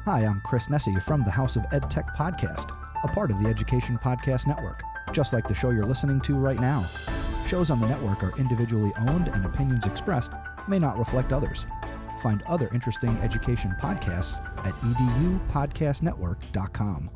Hi, I'm Chris Nesi from the House of EdTech Podcast, a part of the Education Podcast Network, just like the show you're listening to right now. Shows on the network are individually owned and opinions expressed may not reflect others. Find other interesting education podcasts at edupodcastnetwork.com.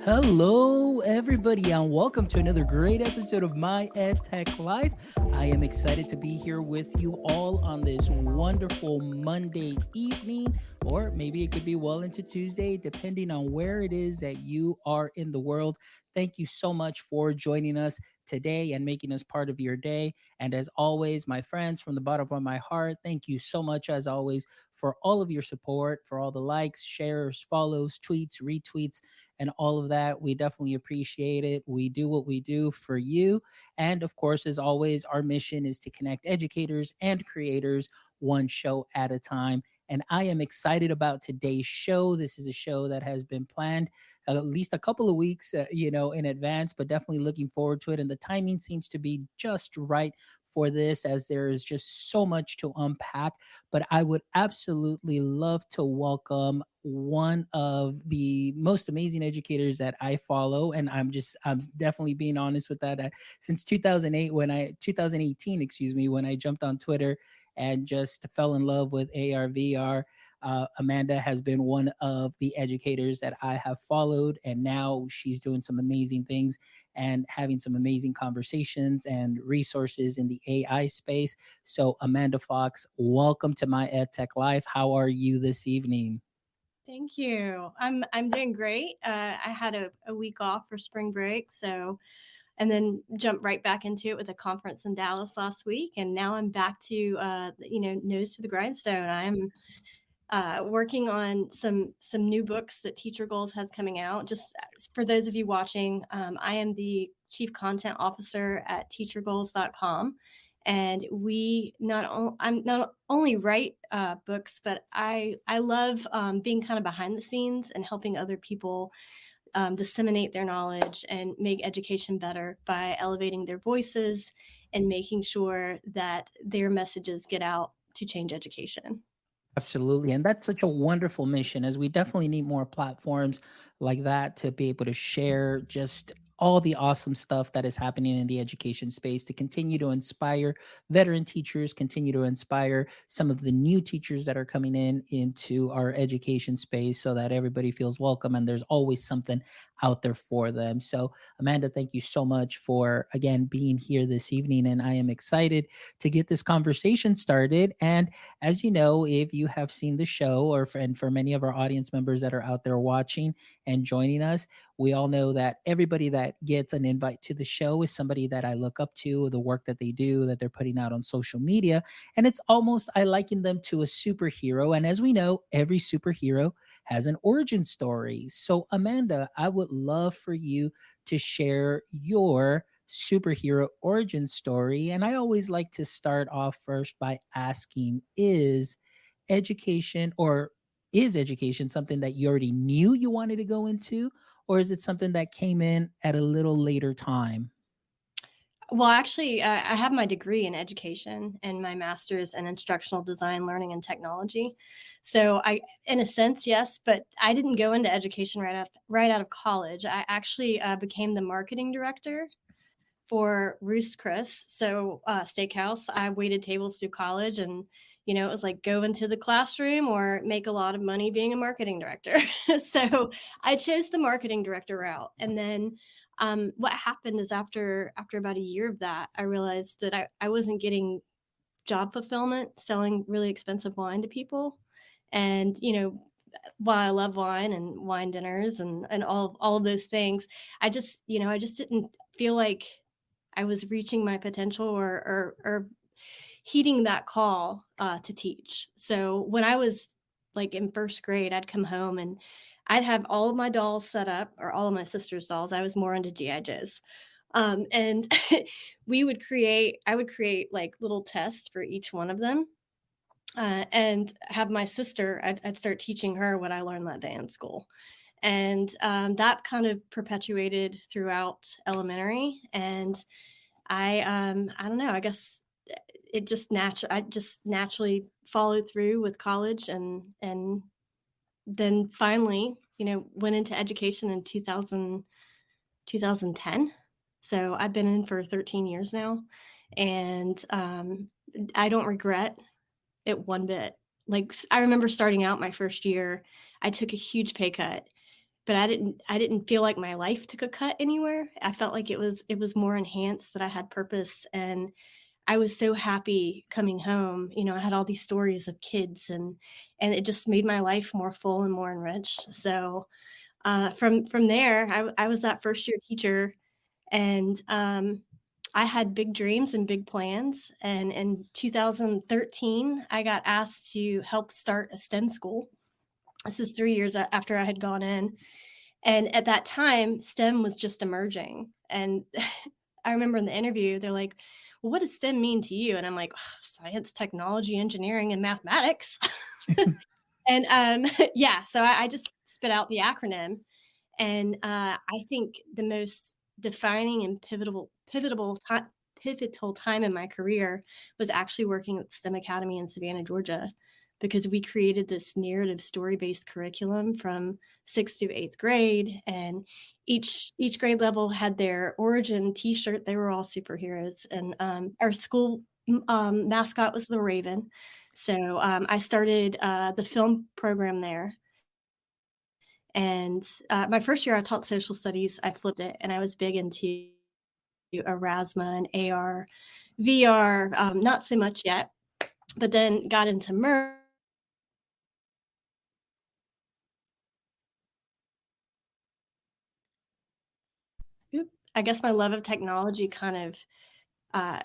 Hello, everybody, and welcome to another great episode of My EdTech Life. I am excited to be here with you all on this wonderful Monday evening, or maybe it could be well into Tuesday, depending on where it is that you are in the world. Thank you so much for joining us today and making us part of your day. And as always, my friends, from the bottom of my heart, thank you so much, as always, for all of your support, for all the likes, shares, follows, tweets, retweets, and all of that. We definitely appreciate it. We do what we do for you. And of course, as always, our mission is to connect educators and creators one show at a time. And I am excited about today's show. This is a show that has been planned at least a couple of weeks, in advance, but definitely looking forward to it. And the timing seems to be just right for this, as there is just so much to unpack. But I would absolutely love to welcome one of the most amazing educators that I follow, and I'm definitely being honest with that. Since 2018, excuse me, when I jumped on Twitter and just fell in love with AR/VR. Amanda has been one of the educators that I have followed, and now she's doing some amazing things and having some amazing conversations and resources in the AI space. So, Amanda Fox, welcome to My EdTech Life. How are you this evening? Thank you. I'm doing great. I had a week off for spring break, and then jumped right back into it with a conference in Dallas last week, and now I'm back to nose to the grindstone. I'm working on some new books that Teacher Goals has coming out. Just for those of you watching, I am the Chief Content Officer at teachergoals.com. And I'm not only write books, but I love being kind of behind the scenes and helping other people disseminate their knowledge and make education better by elevating their voices and making sure that their messages get out to change education. Absolutely. And that's such a wonderful mission, as we definitely need more platforms like that to be able to share just all the awesome stuff that is happening in the education space, to continue to inspire veteran teachers, continue to inspire some of the new teachers that are coming into our education space, so that everybody feels welcome and there's always something out there for them. So, Amanda, thank you so much for again being here this evening. And I am excited to get this conversation started. And as you know, if you have seen the show, and for many of our audience members that are out there watching and joining us, we all know that everybody that gets an invite to the show is somebody that I look up to, the work that they do, that they're putting out on social media. And it's almost, I liken them to a superhero. And as we know, every superhero has an origin story. So, Amanda, I would love for you to share your superhero origin story. And I always like to start off first by asking, education or is education something that you already knew you wanted to go into, or is it something that came in at a little later time? Well, actually, I have my degree in education and my master's in instructional design, learning, and technology. So, in a sense, yes, but I didn't go into education right out of college. I actually became the marketing director for Ruth's Chris, steakhouse. I waited tables through college, and it was like go into the classroom or make a lot of money being a marketing director. So I chose the marketing director route, and then what happened is after about a year of that, I realized that I wasn't getting job fulfillment selling really expensive wine to people. And while I love wine and wine dinners and all of those things, I just didn't feel like I was reaching my potential or heeding that call to teach. So when I was like in first grade, I'd come home and I'd have all of my dolls set up, or all of my sister's dolls. I was more into GI Joes. And I would create like little tests for each one of them, and have my sister, I'd start teaching her what I learned that day in school. And that kind of perpetuated throughout elementary. And I don't know, I guess it just natural. I just naturally followed through with college, and then finally, went into education in 2010. So I've been in for 13 years now, and I don't regret it one bit. Like, I remember starting out my first year, I took a huge pay cut, but I didn't feel like my life took a cut anywhere. I felt like it was more enhanced, that I had purpose, and I was so happy coming home. I had all these stories of kids, and it just made my life more full and more enriched. So from there, I was that first year teacher, and I had big dreams and big plans. And in 2013, I got asked to help start a STEM school. This is 3 years after I had gone in. And at that time, STEM was just emerging. And I remember in the interview, they're like, well, what does STEM mean to you? And I'm like, science, technology, engineering, and mathematics. And yeah, so I just spit out the acronym. And I think the most defining and pivotal time in my career was actually working at STEM Academy in Savannah, Georgia, because we created this narrative story-based curriculum from 6th to 8th grade, and each grade level had their origin T-shirt. They were all superheroes, and our school mascot was the Raven. So I started the film program there. And my first year, I taught social studies. I flipped it, and I was big into Erasmus and AR, VR, not so much yet, but then got into merge. I guess my love of technology kind of uh,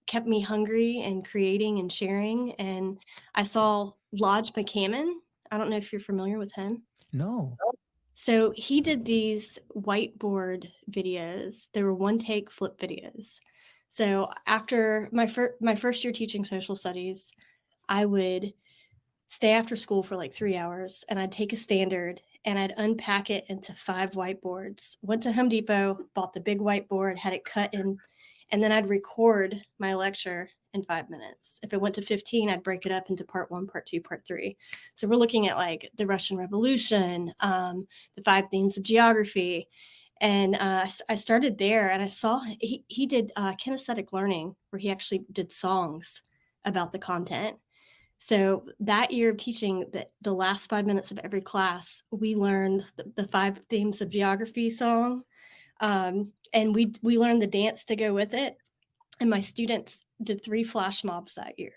kept me hungry and creating and sharing. And I saw Lodge McCammon. I don't know if you're familiar with him. No. So he did these whiteboard videos. They were one take flip videos. So after my first year teaching social studies, I would stay after school for like 3 hours, and I'd take a standard and I'd unpack it into 5 whiteboards. Went to Home Depot, bought the big whiteboard, had it cut in, and then I'd record my lecture in 5 minutes. If it went to 15, I'd break it up into part 1, part 2, part 3. So we're looking at like the Russian Revolution, the 5 themes of geography. And I started there, and I saw he did kinesthetic learning, where he actually did songs about the content. So that year of teaching, the last 5 minutes of every class, we learned the 5 themes of geography song, and we learned the dance to go with it. And my students did 3 flash mobs that year,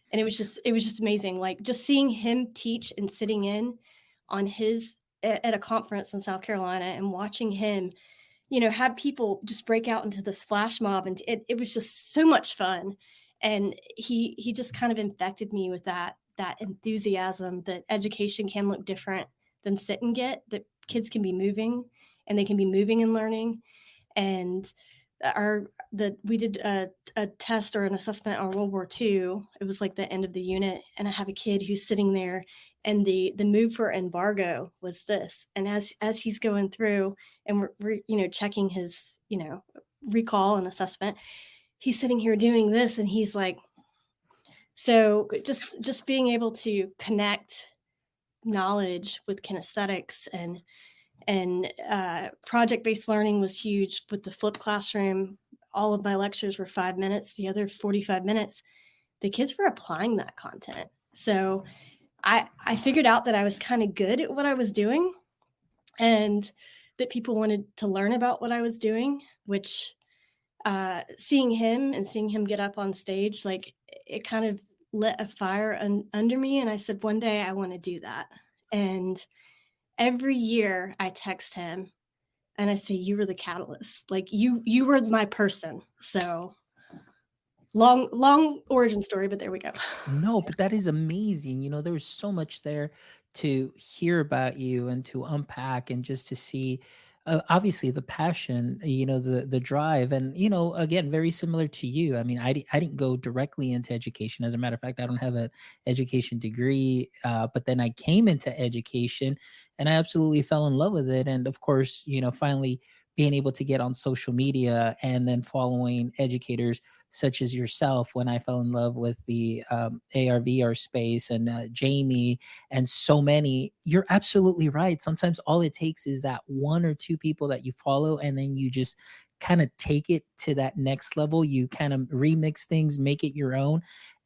and it was just amazing. Like, just seeing him teach and sitting in on his at a conference in South Carolina, and watching him, have people just break out into this flash mob, and it was just so much fun. And he just kind of infected me with that enthusiasm that education can look different than sit and get, that kids can be moving, and they can be moving and learning. And we did a test or an assessment on World War II. It was like the end of the unit, and I have a kid who's sitting there, and the move for embargo was this. And as he's going through, and we're checking his recall and assessment, he's sitting here doing this, and he's like, so just being able to connect knowledge with kinesthetics, and project-based learning was huge with the flipped classroom. All of my lectures were 5 minutes. The other 45 minutes, the kids were applying that content. So I figured out that I was kind of good at what I was doing, and that people wanted to learn about what I was doing, which seeing him get up on stage, like, it kind of lit a fire under me. And I said, one day I want to do that. And every year I text him and I say, you were the catalyst. Like, you were my person. So long origin story, but there we go. No, but that is amazing. There was so much there to hear about you and to unpack, and just to see, obviously, the passion, the drive, and again, very similar to you. I mean, I didn't go directly into education. As a matter of fact, I don't have an education degree, but then I came into education, and I absolutely fell in love with it. And of course, finally being able to get on social media and then following educators such as yourself when I fell in love with the AR VR space and Jamie and so many. You're absolutely right. Sometimes all it takes is that one or two people that you follow, and then you just kind of take it to that next level. You kind of remix things, make it your own.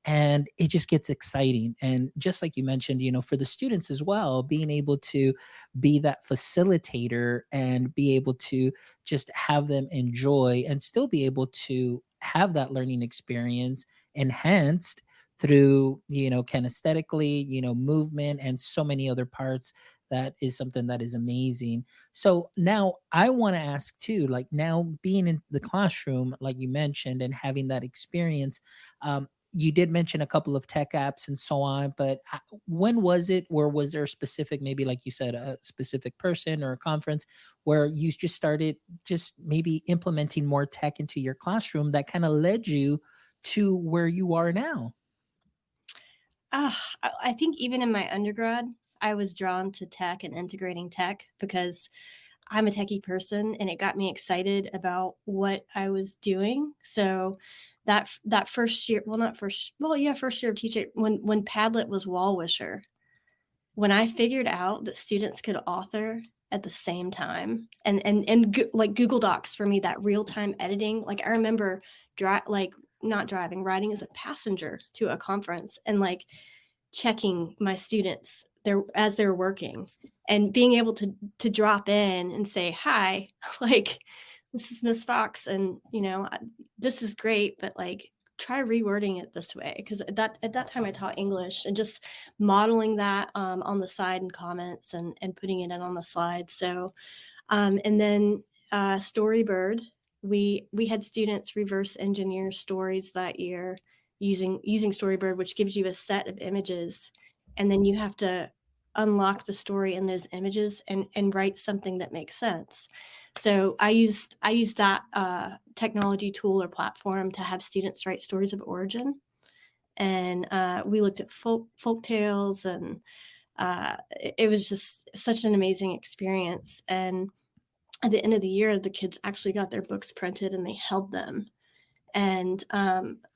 And it just gets exciting. And just like you mentioned, for the students as well, being able to be that facilitator and be able to just have them enjoy and still be able to have that learning experience enhanced through kinesthetically, movement and so many other parts. That is something that is amazing. So now I want to ask too, like now being in the classroom like you mentioned and having that experience, you did mention a couple of tech apps and so on, but when was it, or was there a specific, maybe like you said, a specific person or a conference where you just started just maybe implementing more tech into your classroom that kind of led you to where you are now? I think even in my undergrad, I was drawn to tech and integrating tech because I'm a techie person and it got me excited about what I was doing. So that first year, well, not first, well, yeah, first year of teaching, when Padlet was Wall Wisher, when I figured out that students could author at the same time, like Google Docs for me, that real time editing. Like I remember like not driving, riding as a passenger to a conference and like checking my students there as they're working and being able to drop in and say hi, like this is Miss Fox, and this is great, but like try rewording it this way, because at that time I taught English, and just modeling that on the side in comments and putting it in on the slide. So and then Storybird, we had students reverse engineer stories that year using Storybird, which gives you a set of images, and then you have to unlock the story in those images and write something that makes sense. So I used that technology tool or platform to have students write stories of origin, and we looked at folk tales, and it was just such an amazing experience. And at the end of the year, the kids actually got their books printed and they held them. And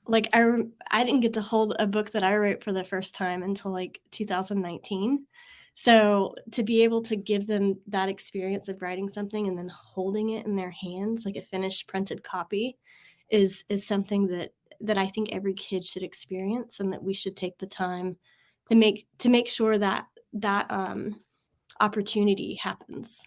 like I didn't get to hold a book that I wrote for the first time until like 2019. So to be able to give them that experience of writing something and then holding it in their hands like a finished printed copy is something that I think every kid should experience, and that we should take the time to make sure that opportunity happens.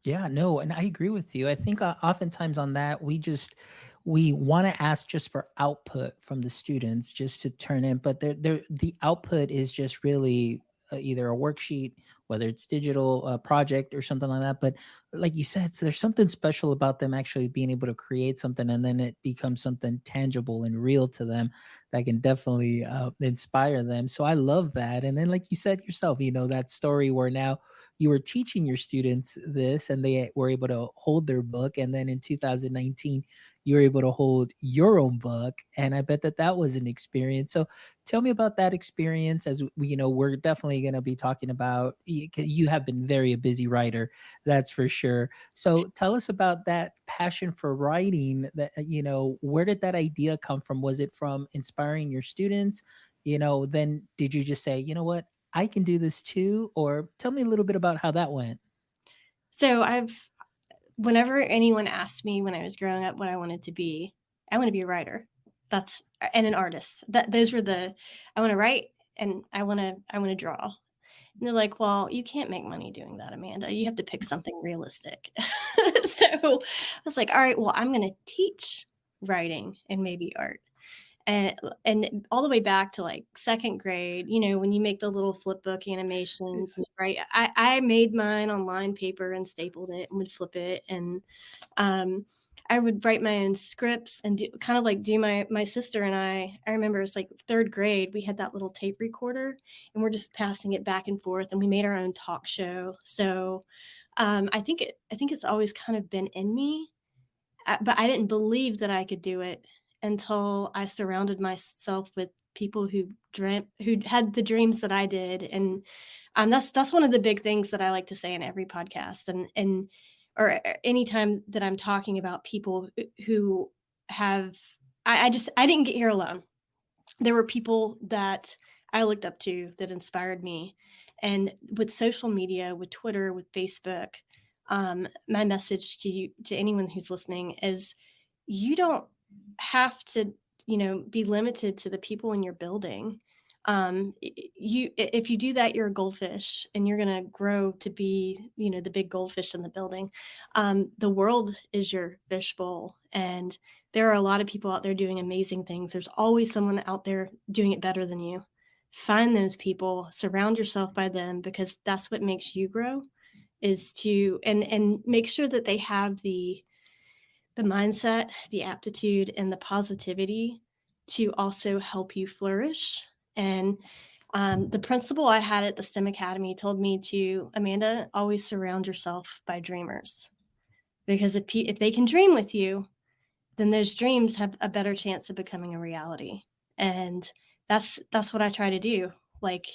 Yeah, no, and I agree with you. I think oftentimes on that, we want to ask just for output from the students just to turn in, but the output is just really either a worksheet, whether it's digital project or something like that. But like you said, so there's something special about them actually being able to create something, and then it becomes something tangible and real to them that can definitely inspire them. So I love that. And then, like you said yourself, that story where now you were teaching your students this and they were able to hold their book, and then in 2019 you were able to hold your own book, and I bet that that was an experience. So tell me about that experience, as we're definitely going to be talking about, you have been very a busy writer, that's for sure. So tell us about that passion for writing, that where did that idea come from? Was it from inspiring your students? Then did you just say, what, I can do this too? Or tell me a little bit about how that went. So whenever anyone asked me when I was growing up what I wanted to be, I want to be a writer. That's and an artist. Those were I want to write, and I want to draw. And they're like, well, you can't make money doing that, Amanda. You have to pick something realistic. So I was like, all right, well, I'm going to teach writing and maybe art. And all the way back to like second grade, when you make the little flip book animations, right? I made mine on lined paper and stapled it and would flip it. And I would write my own scripts and kind of like do my sister and I remember it's like third grade, we had that little tape recorder and we're just passing it back and forth, and we made our own talk show. So I think it's always kind of been in me, but I didn't believe that I could do it until I surrounded myself with people who had the dreams that I did. And that's one of the big things that I like to say in every podcast. And or anytime that I'm talking about people who have, I didn't get here alone. There were people that I looked up to that inspired me. And with social media, with Twitter, with Facebook, my message to you, to anyone who's listening, is you don't have to, be limited to the people in your building. If you do that, you're a goldfish, and you're going to grow to be, the big goldfish in the building. The world is your fishbowl, and there are a lot of people out there doing amazing things. There's always someone out there doing it better than you. Find those people, surround yourself by them, because that's what makes you grow, is to, and make sure that they have the mindset, the aptitude, and the positivity to also help you flourish. And the principal I had at the STEM Academy told me to, Amanda, always surround yourself by dreamers, because if they can dream with you, then those dreams have a better chance of becoming a reality. And that's what I try to do. Like,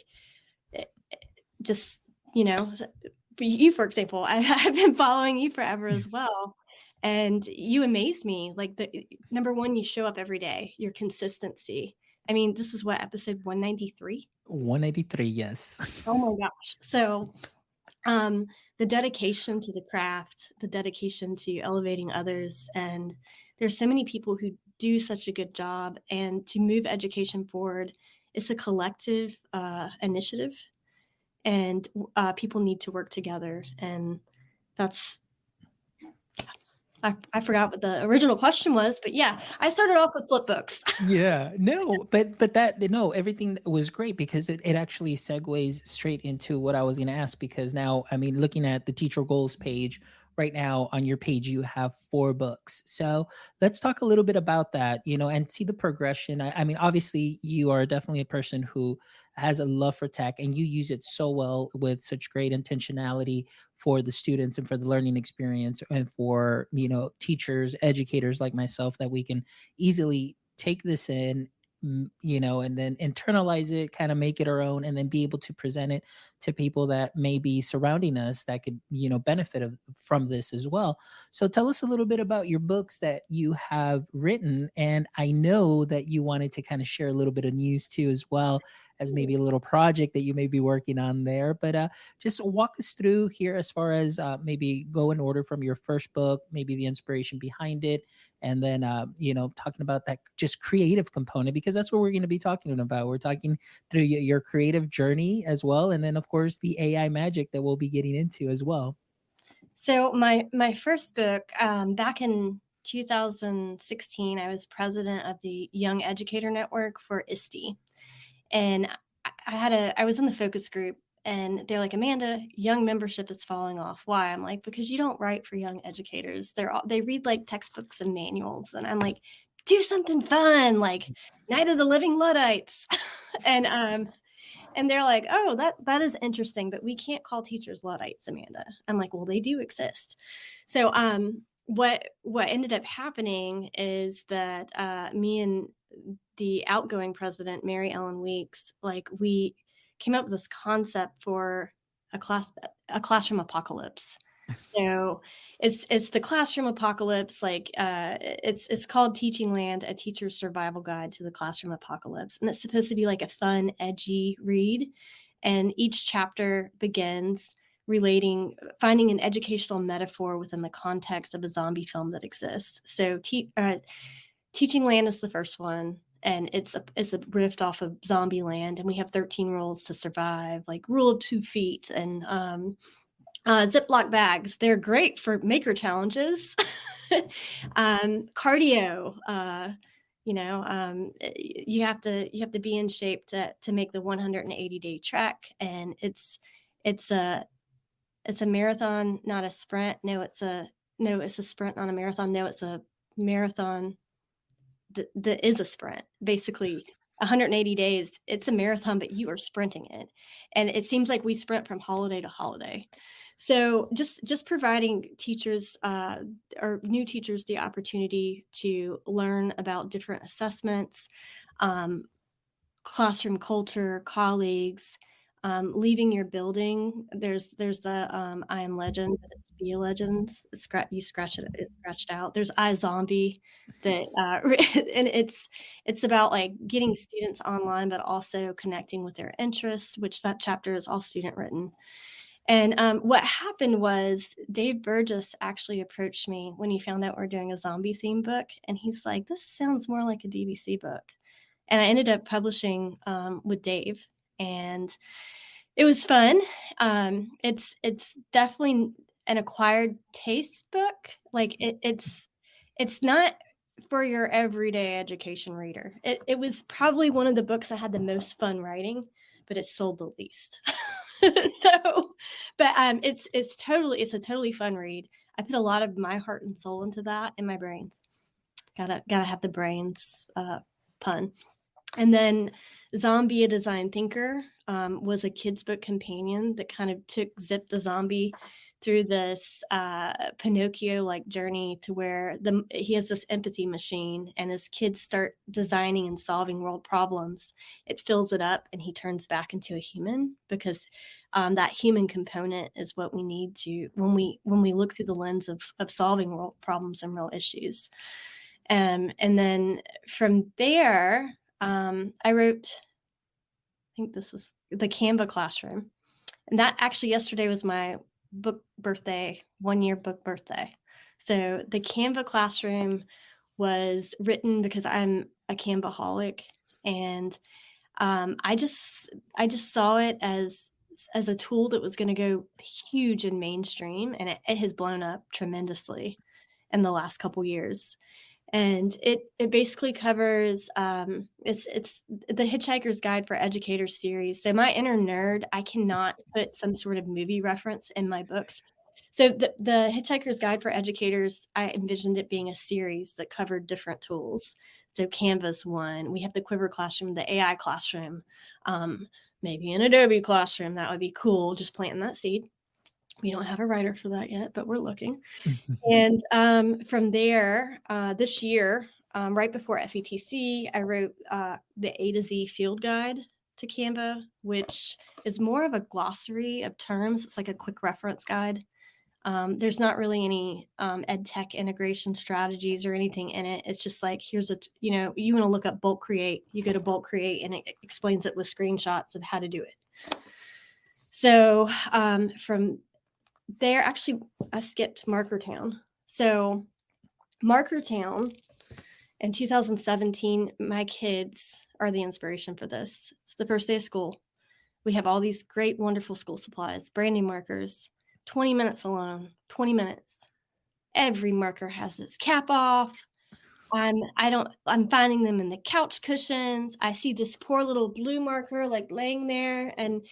just, you, for example, I've been following you forever as well. And you amaze me. Like, the number one, you show up every day, your consistency. I mean, this is what, episode 193? 183, yes. Oh my gosh. So the dedication to the craft, the dedication to elevating others. And there's so many people who do such a good job. And to move education forward, it's a collective initiative, and people need to work together. And that's, I forgot what the original question was, but yeah, I started off with flip books. Yeah, no, but that, no, everything was great, because it actually segues straight into what I was going to ask. Because now, I mean, looking at the teacher goals page right now, on your page, you have 4 books. So let's talk a little bit about that, and see the progression. I mean, obviously, you are definitely a person who has a love for tech, and you use it so well, with such great intentionality for the students and for the learning experience, and for, teachers, educators like myself, that we can easily take this in, and then internalize it, kind of make it our own, and then be able to present it to people that may be surrounding us, that could, benefit from this as well. So tell us a little bit about your books that you have written. And I know that you wanted to kind of share a little bit of news too, as well, as maybe a little project that you may be working on there. But just walk us through here, as far as maybe go in order from your first book, maybe the inspiration behind it, and then talking about that just creative component, because that's what we're going to be talking about. We're talking through your creative journey as well, and then of course the AI magic that we'll be getting into as well. So my first book, back in 2016, I was president of the Young Educator Network for ISTE. And I was in the focus group, and they're like, Amanda, young membership is falling off. Why? I'm like, because you don't write for young educators. They read like textbooks and manuals. And I'm like, do something fun, like Night of the Living Luddites. and they're like, oh, that is interesting, but we can't call teachers Luddites, Amanda. I'm like, well, they do exist. So what ended up happening is that me and the outgoing president, Mary Ellen Weeks, like, we came up with this concept for a classroom apocalypse. So it's the classroom apocalypse. Like, it's called Teaching Land: A Teacher's Survival Guide to the Classroom Apocalypse, and it's supposed to be like a fun, edgy read. And each chapter begins finding an educational metaphor within the context of a zombie film that exists. So Teaching Land is the first one, and it's a riff off of Zombie Land, and we have 13 rules to survive, like rule of 2 feet, and Ziploc bags. They're great for maker challenges. Cardio. You have to be in shape to make the 180-day trek, and it's a marathon, not a sprint. It's a sprint, not a marathon. No, it's a marathon that is a sprint. Basically, 180 days, it's a marathon, but you are sprinting it. And it seems like we sprint from holiday to holiday. So just providing teachers or new teachers the opportunity to learn about different assessments, classroom culture, colleagues, leaving your building. There's the I Am Legend, but it's Be a Legend. You scratch it, it's scratched out. There's I Zombie that and it's about like getting students online, but also connecting with their interests, which that chapter is all student written. And what happened was Dave Burgess actually approached me when he found out we're doing a zombie theme book. And he's like, this sounds more like a DVC book. And I ended up publishing with Dave. And it was fun. It's definitely an acquired taste book. Like it's not for your everyday education reader. It was probably one of the books I had the most fun writing, but it sold the least. So, but it's a totally fun read. I put a lot of my heart and soul into that, and my brains. Gotta have the brains pun. And then Zombie, a Design Thinker was a kid's book companion that kind of took Zip the Zombie through this Pinocchio-like journey to where he has this empathy machine, and as kids start designing and solving world problems, it fills it up and he turns back into a human, because that human component is what we need to when we look through the lens of solving world problems and real issues. And then from there, I wrote, I think this was the Canva Classroom. And that actually yesterday was my book birthday, 1-year book birthday. So the Canva Classroom was written because I'm a Canvaholic, and I just saw it as a tool that was going to go huge and mainstream, and it has blown up tremendously in the last couple years. And it basically covers it's the Hitchhiker's Guide for Educators series. So my inner nerd, I cannot put some sort of movie reference in my books. So the Hitchhiker's Guide for Educators, I envisioned it being a series that covered different tools. So Canvas one, we have the Quiver Classroom, the AI Classroom, maybe an Adobe Classroom. That would be cool. Just planting that seed. We don't have a writer for that yet, but we're looking. And from there, this year, right before FETC, I wrote the A to Z field guide to Canva, which is more of a glossary of terms. It's like a quick reference guide. There's not really any ed tech integration strategies or anything in it. It's just like, here's you want to look up bulk create, you go to bulk create, and it explains it with screenshots of how to do it. So from there, actually, I skipped Markertown. So Markertown in 2017, my kids are the inspiration for this. It's the first day of school. We have all these great, wonderful school supplies, brand new markers, 20 minutes alone, 20 minutes. Every marker has its cap off. I'm finding them in the couch cushions. I see this poor little blue marker like laying there, and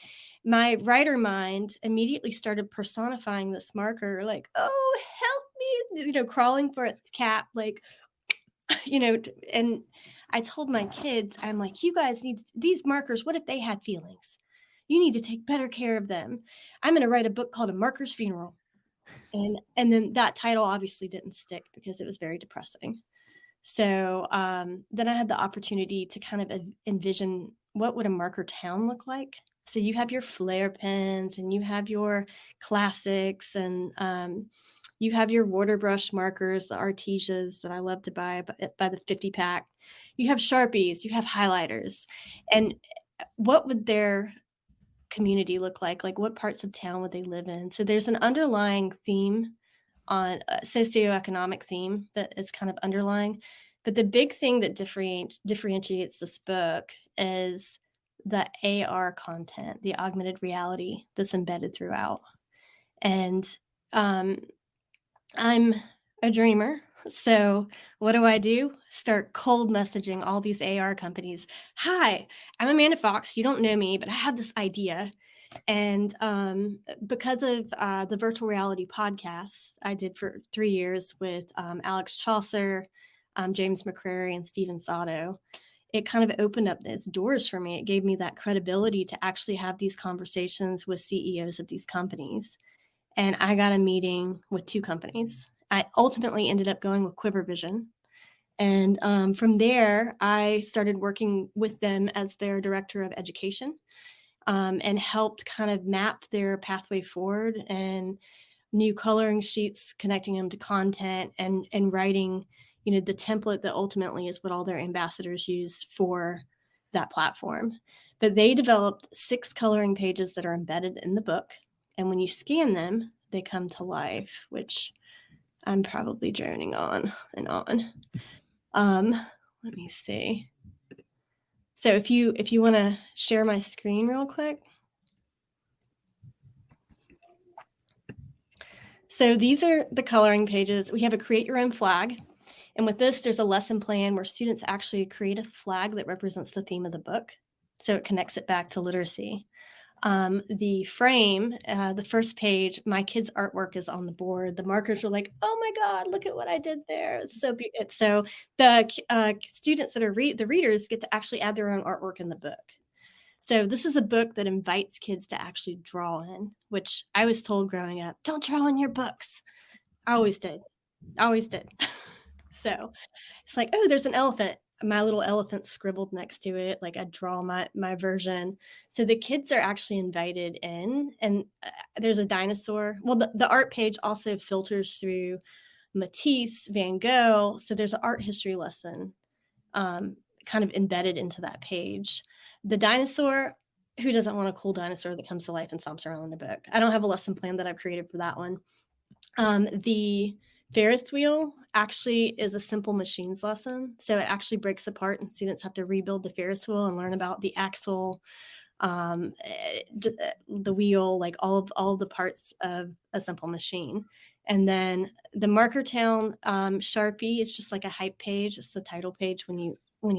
my writer mind immediately started personifying this marker, like, oh, help me, crawling for its cap, like, and I told my kids, I'm like, you guys need these markers. What if they had feelings? You need to take better care of them. I'm going to write a book called A Marker's Funeral. And then that title obviously didn't stick because it was very depressing. So then I had the opportunity to kind of envision what would a marker town look like. So you have your Flair pens, and you have your classics, and you have your water brush markers, the Artesias that I love to buy by the 50 pack. You have Sharpies, you have highlighters. And what would their community look like? Like, what parts of town would they live in? So there's an underlying theme on a socioeconomic theme that is kind of underlying. But the big thing that differentiates this book is the AR content, the augmented reality that's embedded throughout. And I'm a dreamer. So what do? Start cold messaging all these AR companies. Hi, I'm Amanda Fox. You don't know me, but I have this idea. And because of the virtual reality podcasts I did for 3 years with Alex Chaucer, James McCrary, and Steven Sato, it kind of opened up those doors for me. It gave me that credibility to actually have these conversations with CEOs of these companies. And I got a meeting with 2 companies. I ultimately ended up going with Quiver Vision. And from there, I started working with them as their director of education. and helped kind of map their pathway forward, and new coloring sheets connecting them to content, and writing, the template that ultimately is what all their ambassadors use for that platform. But they developed 6 coloring pages that are embedded in the book. And when you scan them, they come to life, which I'm probably droning on and on. Let me see. So if you want to share my screen real quick. So these are the coloring pages. We have a create your own flag. And with this, there's a lesson plan where students actually create a flag that represents the theme of the book. So it connects it back to literacy. The frame, the first page, my kids' artwork is on the board. The markers were like, oh my God, look at what I did there. It's so beautiful. So the students that are the readers get to actually add their own artwork in the book. So this is a book that invites kids to actually draw in, which I was told growing up, don't draw in your books. I always did. So it's like, oh, there's an elephant. My little elephant scribbled next to it. Like I draw my version. So the kids are actually invited in, and there's a dinosaur. Well, the art page also filters through Matisse, Van Gogh. So there's an art history lesson kind of embedded into that page. The dinosaur, who doesn't want a cool dinosaur that comes to life and stomps around in the book? I don't have a lesson plan that I've created for that one. The Ferris wheel actually is a simple machines lesson. So it actually breaks apart and students have to rebuild the Ferris wheel and learn about the axle, the wheel, like all of the parts of a simple machine. And then the Markertown Sharpie is just like a hype page. It's the title page when you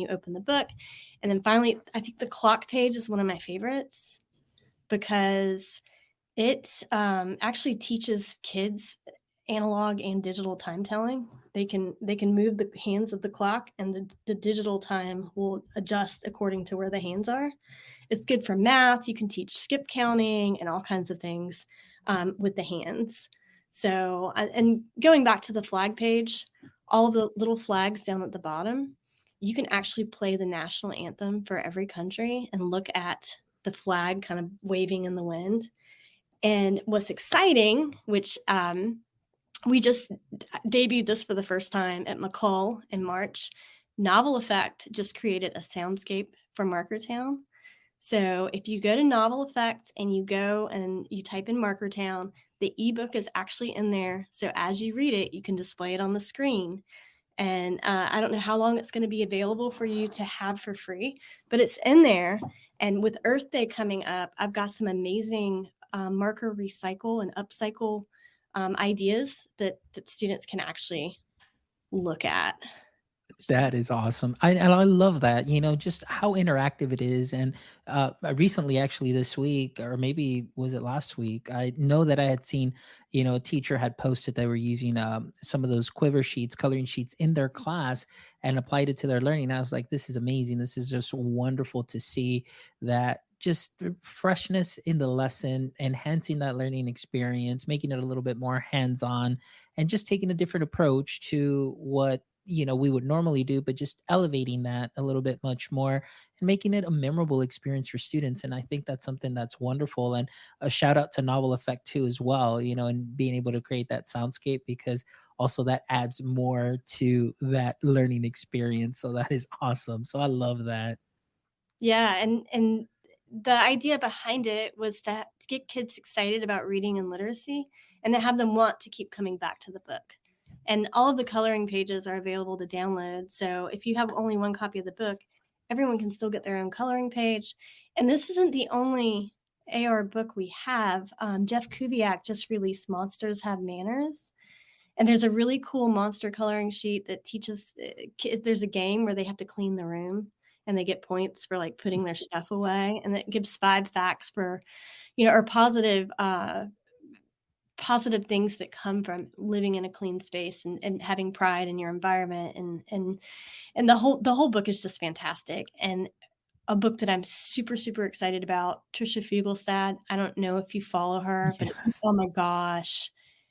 open the book. And then finally, I think the clock page is one of my favorites because it actually teaches kids analog and digital time telling. They can move the hands of the clock, and the digital time will adjust according to where the hands are. It's good for math. You can teach skip counting and all kinds of things with the hands. So, and going back to the flag page, all the little flags down at the bottom, you can actually play the national anthem for every country and look at the flag kind of waving in the wind. And what's exciting, which we just debuted this for the first time at McCall in March, Novel Effect just created a soundscape for Markertown. So if you go to Novel Effects and you go and you type in Markertown, the ebook is actually in there. So as you read it, you can display it on the screen. And I don't know how long it's going to be available for you to have for free, but it's in there. And with Earth Day coming up, I've got some amazing marker recycle and upcycle ideas that students can actually look at. That is awesome. And I love that, just how interactive it is. And recently, actually this week, or maybe was it last week, I know that I had seen, a teacher had posted they were using some of those quiver sheets, coloring sheets in their class and applied it to their learning. I was like, this is amazing. This is just wonderful to see that just the freshness in the lesson, enhancing that learning experience, making it a little bit more hands-on, and just taking a different approach to what we would normally do, but just elevating that a little bit much more and making it a memorable experience for students. And I think that's something that's wonderful. And a shout out to Novel Effect too, as well, and being able to create that soundscape, because also that adds more to that learning experience. So that is awesome. So I love that. Yeah. And the idea behind it was to get kids excited about reading and literacy and to have them want to keep coming back to the book. And all of the coloring pages are available to download. So if you have only one copy of the book, everyone can still get their own coloring page. And this isn't the only AR book we have. Jeff Kubiak just released Monsters Have Manners. And there's a really cool monster coloring sheet that teaches kids. There's a game where they have to clean the room and they get points for like putting their stuff away. And it gives 5 facts for, or positive things that come from living in a clean space and having pride in your environment. And the whole book is just fantastic. And a book that I'm super, super excited about, Trisha Fugelstad. I don't know if you follow her, but oh my gosh,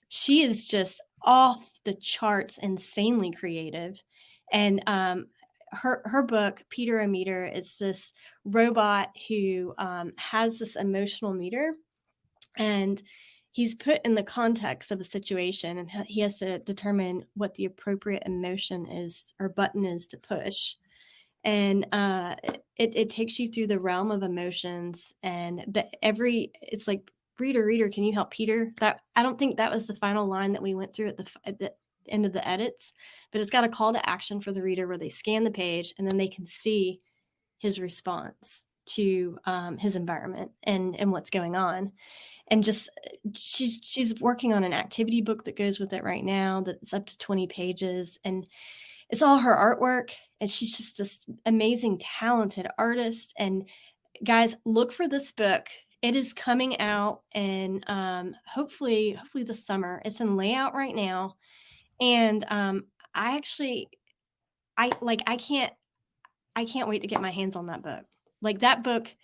she is just off the charts, insanely creative. And her book, Peter a Meter, is this robot who has this emotional meter, and he's put in the context of a situation, and he has to determine what the appropriate emotion is or button is to push. And it takes you through the realm of emotions, and it's like, reader, can you help Peter? That, I don't think that was the final line that we went through at the end of the edits, but it's got a call to action for the reader where they scan the page and then they can see his response to his environment and what's going on. And just she's working on an activity book that goes with it right now that's up to 20 pages, and it's all her artwork, and she's just this amazing, talented artist. And guys, look for this book. It is coming out in hopefully this summer. It's in layout right now, and I can't wait to get my hands on that book. Like, that book,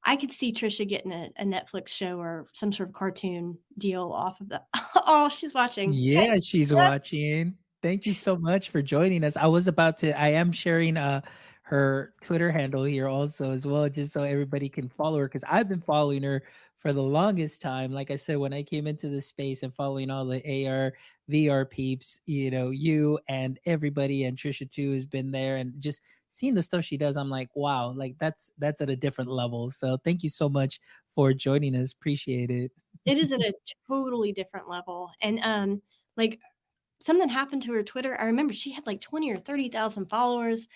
I could see Trisha getting a Netflix show or some sort of cartoon deal off of that. Oh, she's watching. Yeah, she's watching. Thank you so much for joining us. I am sharing her Twitter handle here also as well, just so everybody can follow her, because I've been following her for the longest time. Like I said, when I came into the space and following all the AR, VR peeps, you and everybody, and Trisha too has been there, and just seeing the stuff she does, I'm like, wow, like that's at a different level. So thank you so much for joining us. Appreciate it. It is at a totally different level. And like, something happened to her Twitter. I remember she had like 20 or 30,000 followers.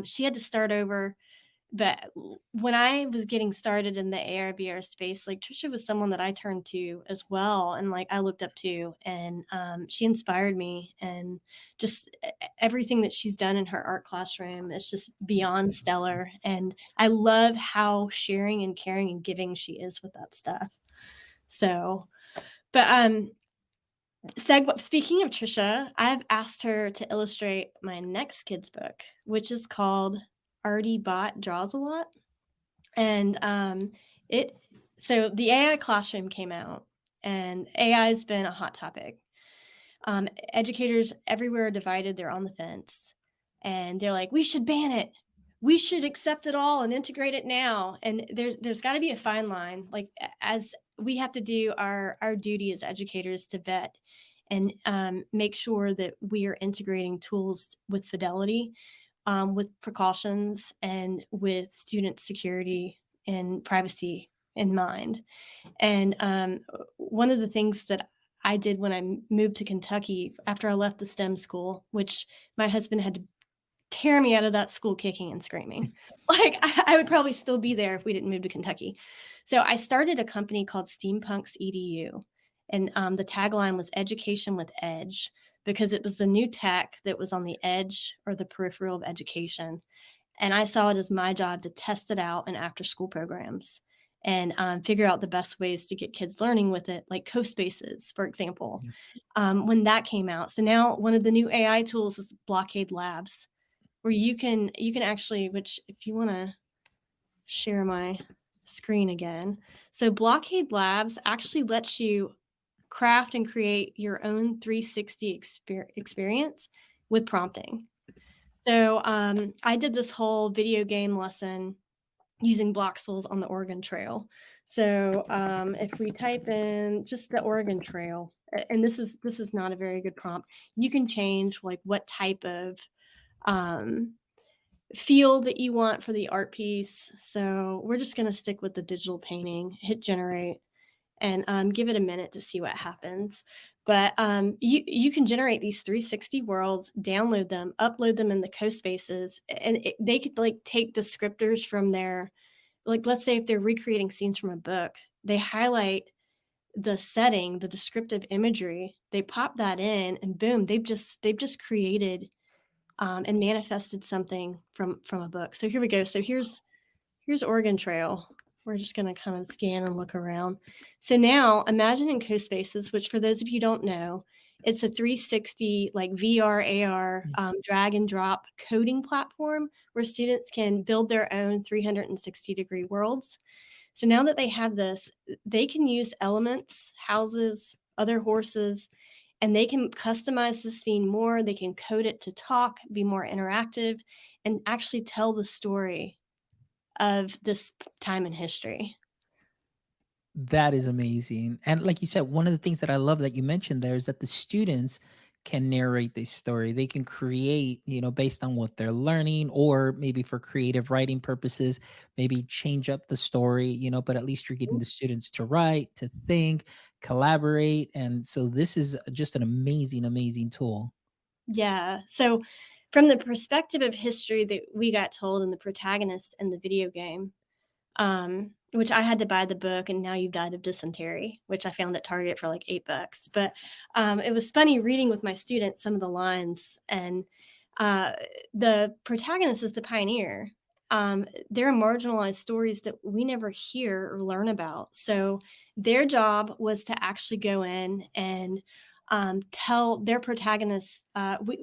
She had to start over. But when I was getting started in the AR VR space, like, Trisha was someone that I turned to as well, and like I looked up to, and she inspired me, and just everything that she's done in her art classroom is just beyond stellar. And I love how sharing and caring and giving she is with that stuff. So, but speaking of Trisha, I've asked her to illustrate my next kids book, which is called Artie Bot Draws a Lot. And so the AI classroom came out, and AI has been a hot topic. Educators everywhere are divided. They're on the fence, and they're like, we should ban it. We should accept it all and integrate it now. And there's got to be a fine line. Like, as we have to do our duty as educators to vet and make sure that we are integrating tools with fidelity, with precautions, and with student security and privacy in mind. And one of the things that I did when I moved to Kentucky after I left the STEM school, which my husband had to tear me out of that school kicking and screaming. Like, I would probably still be there if we didn't move to Kentucky. So I started a company called Steampunks EDU. And the tagline was Education with Edge, because it was the new tech that was on the edge or the peripheral of education. And I saw it as my job to test it out in after school programs and figure out the best ways to get kids learning with it, like CoSpaces, for example, when that came out. So now one of the new AI tools is Blockade Labs, where you can actually, which if you want to share my screen again. So Blockade Labs actually lets you craft and create your own 360 experience with prompting. So I did this whole video game lesson using Bloxels on the Oregon Trail. So if we type in just the Oregon Trail, and this is not a very good prompt, you can change like what type of feel that you want for the art piece. So we're just going to stick with the digital painting, hit generate, and give it a minute to see what happens. But you can generate these 360 worlds, download them, upload them in the CoSpaces, and they could like take descriptors from their, like, let's say if they're recreating scenes from a book, they highlight the setting, the descriptive imagery, they pop that in, and boom, they've just created and manifested something from a book. So here we go. So here's Oregon Trail. We're just going to kind of scan and look around. So now imagine in CoSpaces, which for those of you who don't know, it's a 360 like VR, AR, drag and drop coding platform where students can build their own 360-degree worlds. So now that they have this, they can use elements, houses, other horses, and they can customize the scene more. They can code it to talk, be more interactive, and actually tell the story of this time in history. That is amazing. And like you said, one of the things that I love that you mentioned there is that the students can narrate this story. They can create, based on what they're learning, or maybe for creative writing purposes, maybe change up the story, but at least you're getting the students to write, to think, collaborate. And so this is just an amazing, amazing tool. Yeah. So, from the perspective of history that we got told and the protagonist in the video game, which I had to buy the book, and Now You've Died of Dysentery, which I found at Target for like $8. But it was funny reading with my students some of the lines, and uh, the protagonist is the pioneer. There are marginalized stories that we never hear or learn about. So their job was to actually go in and tell their protagonists,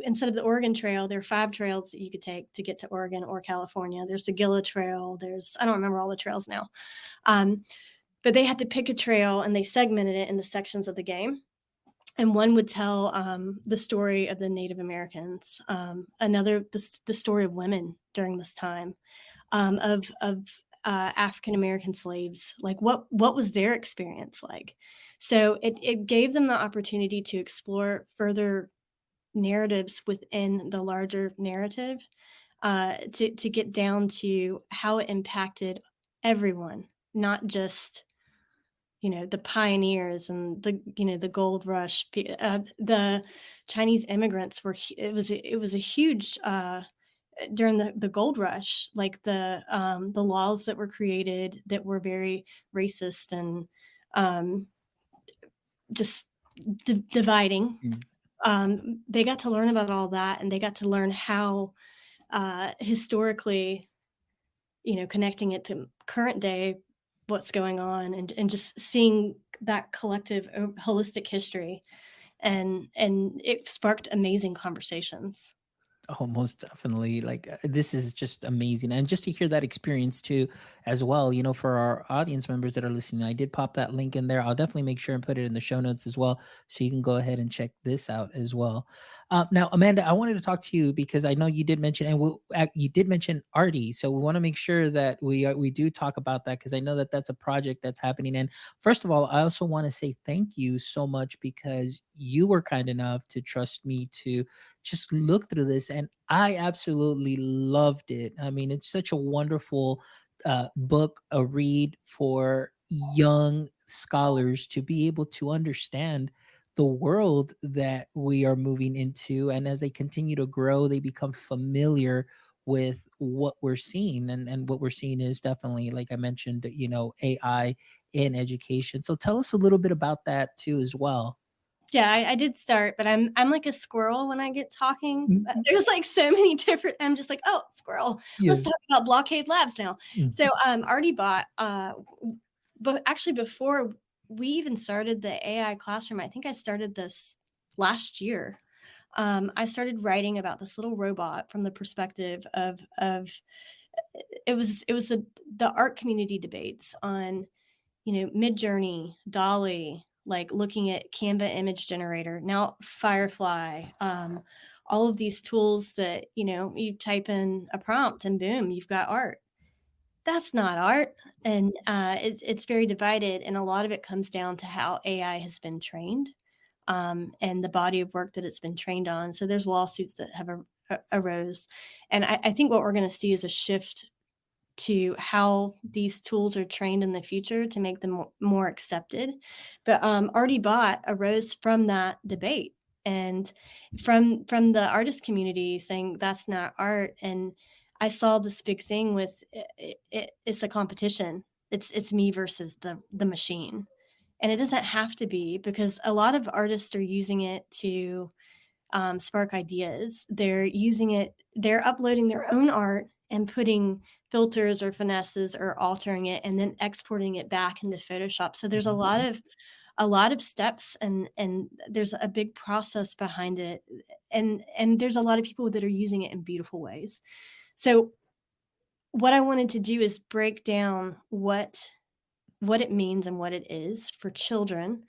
instead of the Oregon Trail, there are 5 trails that you could take to get to Oregon or California. There's the Gila Trail. I don't remember all the trails now. But they had to pick a trail, and they segmented it into sections of the game. And one would tell the story of the Native Americans, another the story of women during this time, of African American slaves, like what was their experience like. So it gave them the opportunity to explore further narratives within the larger narrative, to get down to how it impacted everyone, not just the pioneers and the gold rush. The Chinese immigrants it was a huge, during the gold rush, like the laws that were created that were very racist and just dividing. They got to learn about all that, and they got to learn how, historically, connecting it to current day, what's going on, and just seeing that collective holistic history, and it sparked amazing conversations. Oh, most definitely. Like, this is just amazing. And just to hear that experience too, as well, for our audience members that are listening, I did pop that link in there. I'll definitely make sure and put it in the show notes as well. So you can go ahead and check this out as well. Now, Amanda, I wanted to talk to you because I know you did mention, you did mention Artie. So we want to make sure that we do talk about that, because I know that that's a project that's happening. And first of all, I also want to say thank you so much, because you were kind enough to trust me to just look through this, and I absolutely loved it. I mean, it's such a wonderful book, a read for young scholars to be able to understand the world that we are moving into, and as they continue to grow, they become familiar with what we're seeing. And what we're seeing is definitely, like I mentioned, AI in education. So tell us a little bit about that too as well. Yeah, I did start, but I'm like a squirrel when I get talking. Mhm. There's like so many different. I'm just like, oh, squirrel. Yeah. Let's talk about Blockade Labs now. Mm. So already bought, but actually before we even started the AI classroom, I think I started this last year. I started writing about this little robot from the perspective of it was the art community debates on, Midjourney, Dolly, like looking at Canva image generator, now Firefly, all of these tools that, you type in a prompt and boom, you've got art. That's not art. And it's very divided. And a lot of it comes down to how AI has been trained, and the body of work that it's been trained on. So there's lawsuits that have arose. And I think what we're going to see is a shift to how these tools are trained in the future to make them more accepted. But Artie Bot arose from that debate, and from the artist community saying that's not art. And I saw this big thing with it's a competition. It's me versus the machine, and it doesn't have to be, because a lot of artists are using it to spark ideas. They're using it, they're uploading their own art and putting filters or finesses or altering it and then exporting it back into Photoshop. So there's a lot of steps, and there's a big process behind it. And there's a lot of people that are using it in beautiful ways. So what I wanted to do is break down what it means and what it is for children,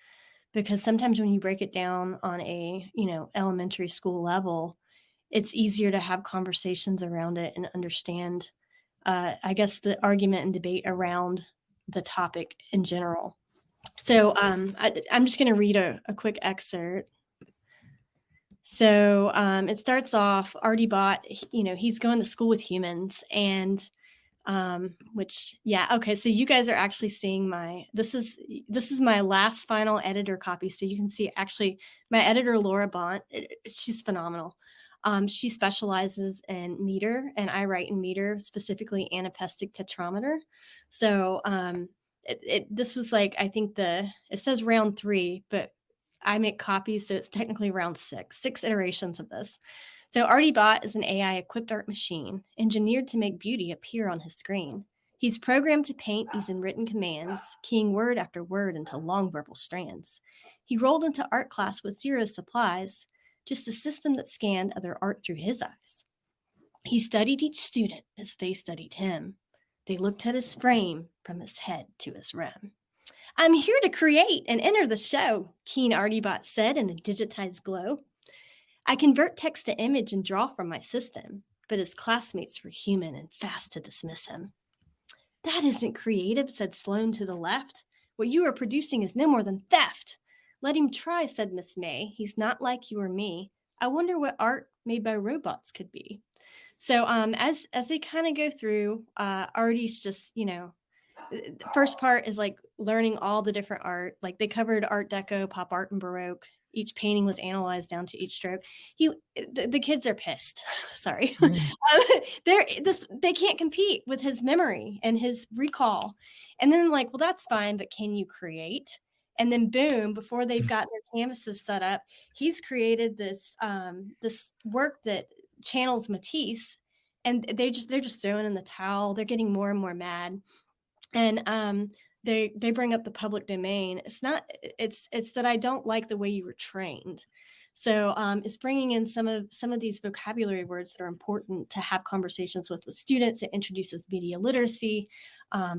because sometimes when you break it down on a, elementary school level, it's easier to have conversations around it and understand, I guess, the argument and debate around the topic in general. So I'm just going to read a quick excerpt. So it starts off, Artie Bot, he's going to school with humans, and which, yeah, okay, so you guys are actually seeing this is my last final editor copy. So you can see, actually, my editor, Laura Bont, she's phenomenal. She specializes in meter, and I write in meter, specifically anapestic tetrameter. So this was like, I think it says round 3, but I make copies, so it's technically round 6 iterations of this. So Artie Bot is an AI-equipped art machine engineered to make beauty appear on his screen. He's programmed to paint using written commands, keying word after word into long verbal strands. He rolled into art class with zero supplies, just a system that scanned other art through his eyes. He studied each student as they studied him. They looked at his frame from his head to his rim. I'm here to create and enter the show, keen Artie Bot said in a digitized glow. I convert text to image and draw from my system, but his classmates were human and fast to dismiss him. That isn't creative, said Sloan to the left. What you are producing is no more than theft. Let him try, said Miss May. He's not like you or me. I wonder what art made by robots could be. So as they kind of go through, Artie's just, the first part is like learning all the different art. Like they covered Art Deco, Pop Art, and Baroque. Each painting was analyzed down to each stroke. The kids are pissed. Sorry, they can't compete with his memory and his recall. And then like, well, that's fine, but can you create? And then boom, before they've got their canvases set up, he's created this work that channels Matisse, and they're just throwing in the towel. They're getting more and more mad. And they bring up the public domain. It's that I don't like the way you were trained. So it's bringing in some of these vocabulary words that are important to have conversations with students. It introduces media literacy,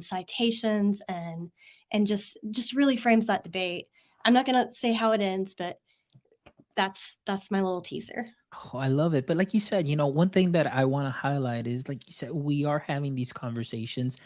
citations, and just really frames that debate. I'm not going to say how it ends, but that's my little teaser. Oh, I love it. But like you said, one thing that I want to highlight is, like you said, we are having these conversations.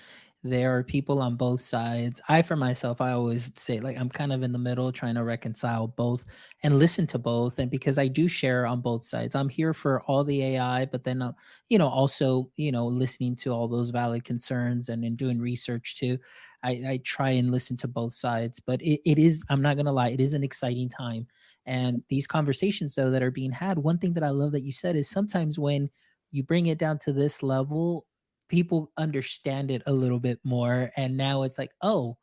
There are people on both sides. For myself, I always say, like, I'm kind of in the middle trying to reconcile both and listen to both. And because I do share on both sides, I'm here for all the AI, but then, also, listening to all those valid concerns and in doing research too. I try and listen to both sides, but it is, I'm not going to lie, it is an exciting time. And these conversations, though, that are being had, one thing that I love that you said is sometimes when you bring it down to this level, people understand it a little bit more. And now it's like, oh,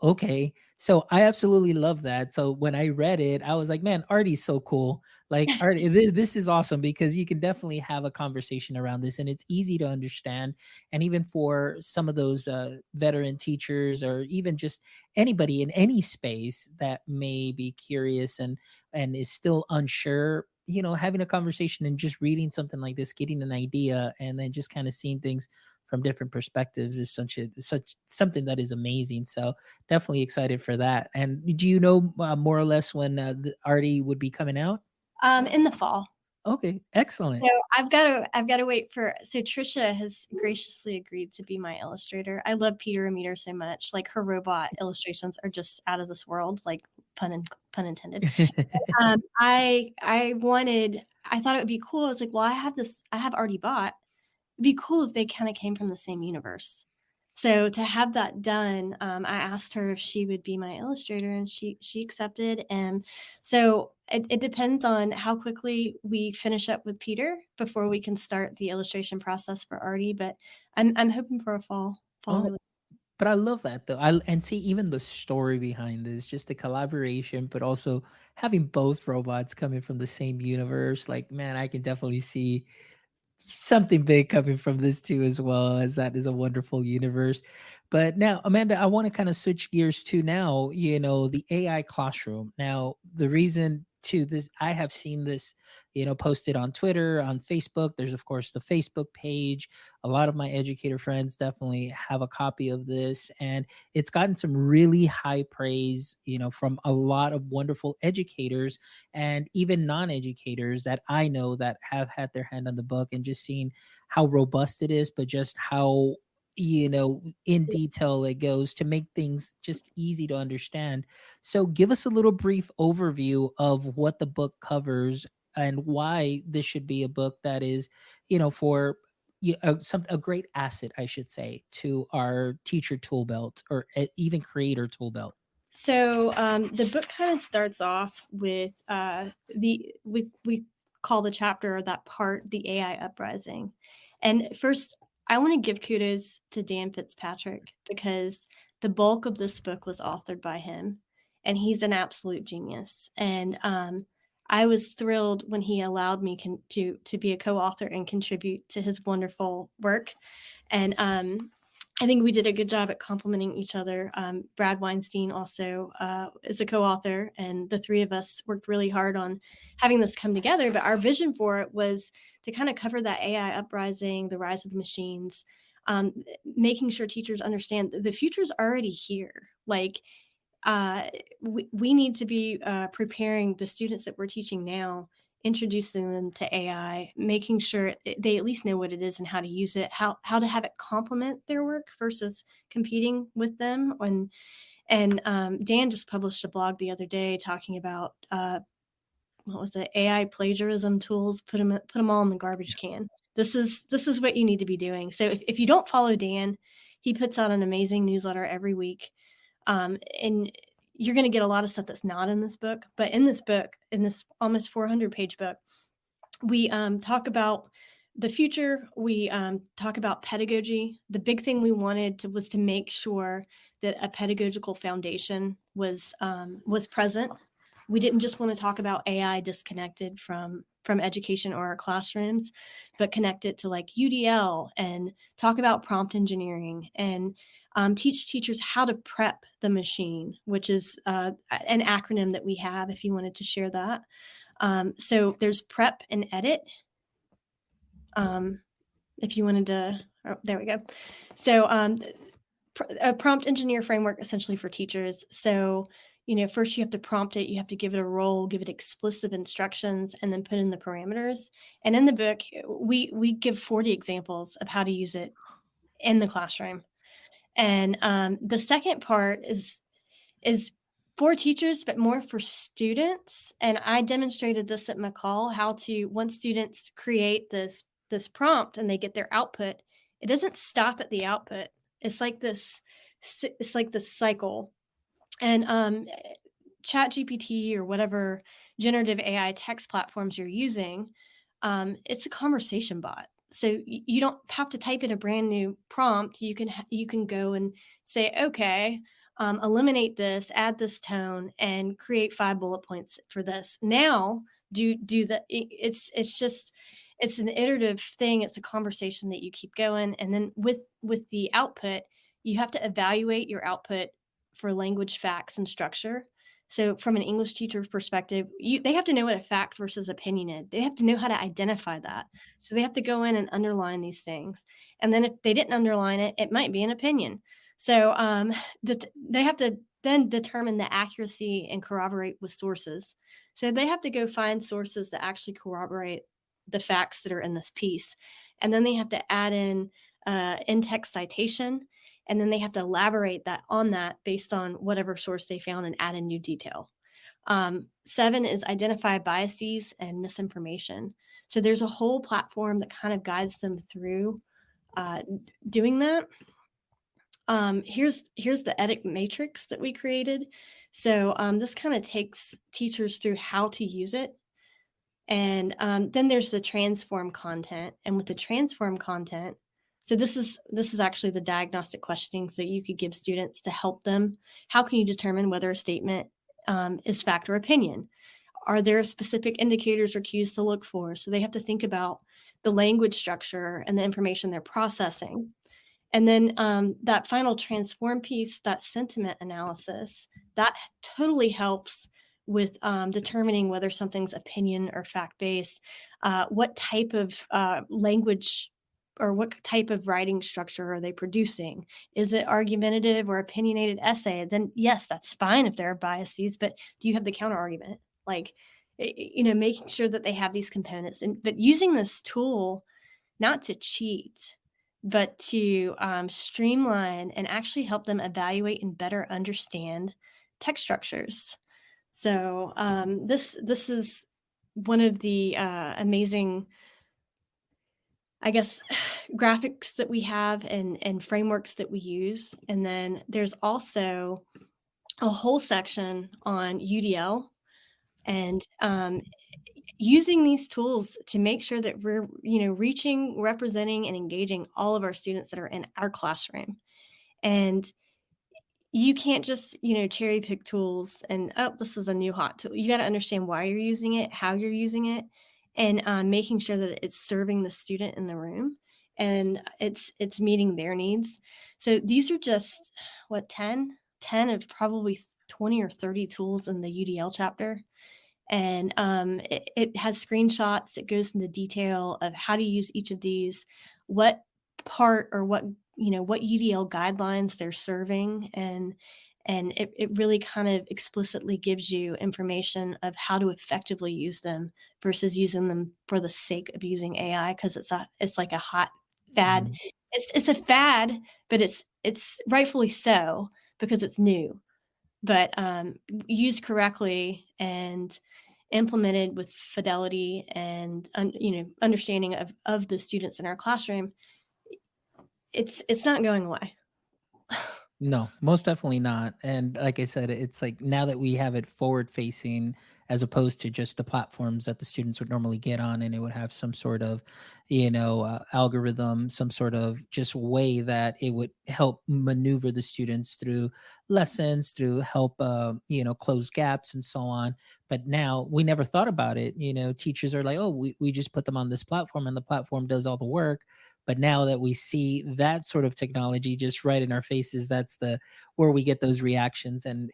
okay. So I absolutely love that. So when I read it, I was like, man, Artie's so cool. Like, Artie, this is awesome, because you can definitely have a conversation around this and it's easy to understand. And even for some of those veteran teachers, or even just anybody in any space that may be curious and is still unsure, having a conversation and just reading something like this, getting an idea, and then just kind of seeing things from different perspectives is such something that is amazing. So definitely excited for that. And do you know more or less when the Artie would be coming out? In the fall. Okay, excellent. So I've got to wait for. So Trisha has graciously agreed to be my illustrator. I love Peter and Meter so much. Like, her robot illustrations are just out of this world. Like, pun intended. I thought it would be cool. I was like, well, I have Artie Bot. It'd be cool if they kind of came from the same universe. So to have that done, I asked her if she would be my illustrator, and she accepted. And so it depends on how quickly we finish up with Peter before we can start the illustration process for Artie. But I'm hoping for a fall release. But I love that, though. And see, even the story behind this, just the collaboration, but also having both robots coming from the same universe. Like, man, I can definitely see something big coming from this too, as well, as that is a wonderful universe. But now, Amanda, I want to kind of switch gears to now, the AI classroom. Now, the reason to this. I have seen this, posted on Twitter, on Facebook. There's of course the Facebook page. A lot of my educator friends definitely have a copy of this, and it's gotten some really high praise, from a lot of wonderful educators and even non-educators that I know that have had their hand on the book, and just seeing how robust it is, but just how in detail it goes to make things just easy to understand. So give us a little brief overview of what the book covers and why this should be a book that is, for a great asset, I should say, to our teacher tool belt, or even creator tool belt. So the book kind of starts off with we call the chapter, or that part, the AI uprising. And first, I want to give kudos to Dan Fitzpatrick, because the bulk of this book was authored by him, and he's an absolute genius. And I was thrilled when he allowed me to be a co-author and contribute to his wonderful work. And I think we did a good job at complementing each other. Brad Weinstein also is a co-author, and the three of us worked really hard on having this come together. But our vision for it was to kind of cover that AI uprising, the rise of the machines, making sure teachers understand the future's already here. Like, we need to be preparing the students that we're teaching now, introducing them to AI, making sure they at least know what it is and how to use it, how to have it complement their work versus competing with them. And Dan just published a blog the other day talking about what was it, AI plagiarism tools. Put them all in the garbage can. This is what you need to be doing. So if you don't follow Dan, he puts out an amazing newsletter every week, and you're going to get a lot of stuff that's not in this book. But in this book, in this almost 400-page book, we talk about the future. We talk about pedagogy. The big thing we wanted was to make sure that a pedagogical foundation was present. We didn't just want to talk about AI disconnected from education or our classrooms, but connect it to like UDL, and talk about prompt engineering, and teach teachers how to prep the machine, which is an acronym that we have, if you wanted to share that. So there's prep and edit. If you wanted to, there we go. So a prompt engineer framework essentially for teachers. So, first you have to prompt it, you have to give it a role, give it explicit instructions, and then put in the parameters. And in the book, we give 40 examples of how to use it in the classroom. And the second part is for teachers, but more for students. And I demonstrated this at McCall, how to, once students create this prompt and they get their output, it doesn't stop at the output. It's like this cycle. And ChatGPT or whatever generative AI text platforms you're using, it's a conversation bot. So you don't have to type in a brand new prompt. You can go and say, okay, eliminate this, add this tone, and create 5 bullet points for this. Now do the, it's an iterative thing. It's a conversation that you keep going. And then with the output, you have to evaluate your output for language, facts, and structure. So from an English teacher's perspective, they have to know what a fact versus opinion is. They have to know how to identify that. So they have to go in and underline these things. And then if they didn't underline it, it might be an opinion. So they have to then determine the accuracy and corroborate with sources. So they have to go find sources that actually corroborate the facts that are in this piece. And then they have to add in in-text citation. And then they have to elaborate on that based on whatever source they found and add a new detail. 7 is identify biases and misinformation. So there's a whole platform that kind of guides them through doing that. Here's the edit matrix that we created. So this kind of takes teachers through how to use it. And then there's the transform content. And with the transform content, so this is actually the diagnostic questionings that you could give students to help them. How can you determine whether a statement is fact or opinion? Are there specific indicators or cues to look for? So they have to think about the language structure and the information they're processing. And then that final transform piece, that sentiment analysis, that totally helps with determining whether something's opinion or fact-based, what type of language or what type of writing structure are they producing? Is it argumentative or opinionated essay? Then yes, that's fine if there are biases, but do you have the counter argument? Like, making sure that they have these components, but using this tool not to cheat, but to streamline and actually help them evaluate and better understand text structures. So this is one of the amazing, I guess, graphics that we have and frameworks that we use. And then there's also a whole section on UDL and using these tools to make sure that we're, reaching, representing, and engaging all of our students that are in our classroom. And you can't just, cherry pick tools and, oh, this is a new hot tool. You got to understand why you're using it, how you're using it, and making sure that it's serving the student in the room and it's meeting their needs. So these are just what 10 of probably 20 or 30 tools in the UDL chapter. And it has screenshots. It goes into detail of how to use each of these, what part or what UDL guidelines they're serving, and it really kind of explicitly gives you information of how to effectively use them versus using them for the sake of using AI, because it's like a hot fad. Mhm. It's a fad, but it's rightfully so because it's new. But used correctly and implemented with fidelity and understanding of the students in our classroom, it's not going away. No, most definitely not. And like I said, it's like now that we have it forward facing as opposed to just the platforms that the students would normally get on, and it would have some sort of, algorithm, some sort of just way that it would help maneuver the students through lessons, through help, close gaps and so on. But now we never thought about it. Teachers are like, oh, we just put them on this platform and the platform does all the work. But now that we see that sort of technology just right in our faces, that's the where we get those reactions. And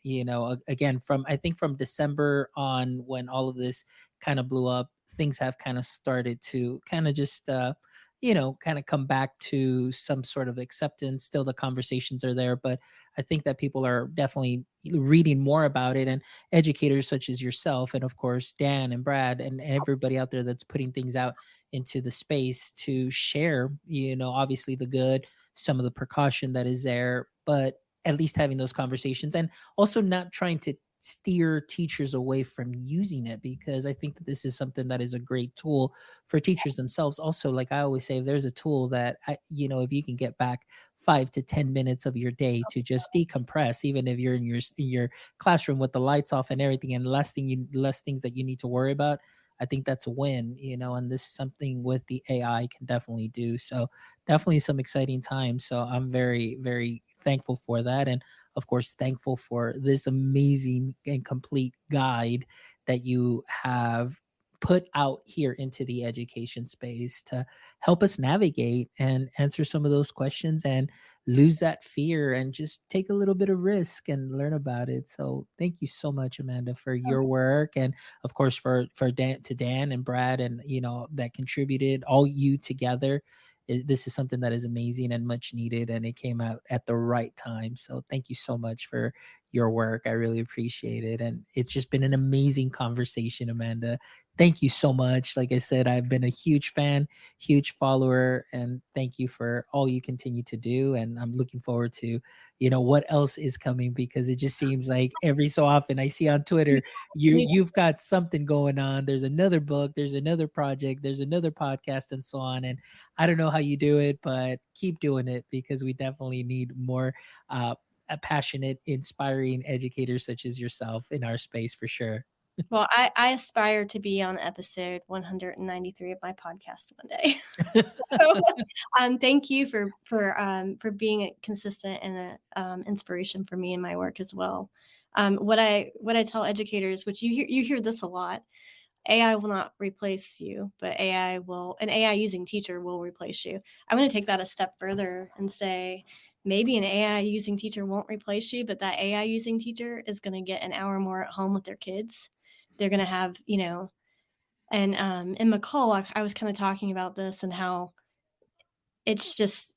again, from I think from December on, when all of this kind of blew up, things have kind of started to kind of just kind of come back to some sort of acceptance. Still the conversations are there, but I think that people are definitely reading more about it, and educators such as yourself and of course Dan and Brad and everybody out there that's putting things out into the space to share, obviously the good, some of the precaution that is there, but at least having those conversations, and also not trying to steer teachers away from using it, because I think that this is something that is a great tool for teachers themselves. Also, like I always say, if there's a tool that if you can get back 5 to 10 minutes of your day to just decompress, even if you're in your classroom with the lights off and everything, and less things that you need to worry about, I think that's a win, and this is something with the AI can definitely do. So definitely some exciting times. So I'm very, very thankful for that. And of course, thankful for this amazing and complete guide that you have put out here into the education space to help us navigate and answer some of those questions and lose that fear and just take a little bit of risk and learn about it. So thank you so much, Amanda, for your work, and of course for Dan and Brad, and that contributed, all you together. This is something that is amazing and much needed, and it came out at the right time. So thank you so much for your work. I really appreciate it, and it's just been an amazing conversation, Amanda. Thank you so much. Like I said, I've been a huge fan, huge follower, and thank you for all you continue to do. And I'm looking forward to, what else is coming, because it just seems like every so often I see on Twitter you've got something going on. There's another book, there's another project, there's another podcast, and so on. And I don't know how you do it, but keep doing it, because we definitely need more passionate, inspiring educators such as yourself in our space for sure. Well, I aspire to be on episode 193 of my podcast one day. So, thank you for being consistent and a inspiration for me in my work as well. What I tell educators, which you hear this a lot, AI will not replace you, but an AI using teacher will replace you. I'm going to take that a step further and say maybe an AI using teacher won't replace you, but that AI using teacher is going to get an hour more at home with their kids. They're going to have, and in McCall, I was kind of talking about this and how it's just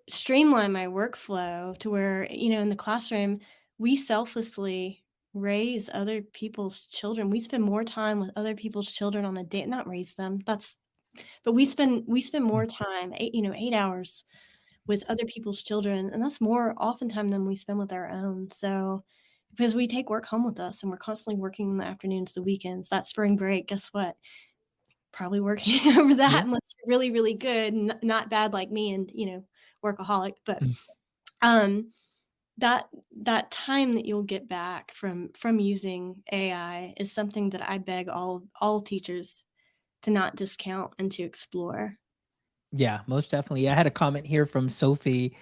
streamlined my workflow to where, in the classroom, we selflessly raise other people's children. We spend more time with other people's children on a day, not raise them. But we spend more time, 8 hours with other people's children, and that's more oftentimes than we spend with our own. So, because we take work home with us and we're constantly working in the afternoons, the weekends, that spring break, guess what? Probably working over Yeah. that unless you're really, really good, not bad like me and, workaholic. But Mm. um that time that you'll get back from using AI is something that I beg all teachers to not discount and to explore. Yeah, most definitely. I had a comment here from Sophie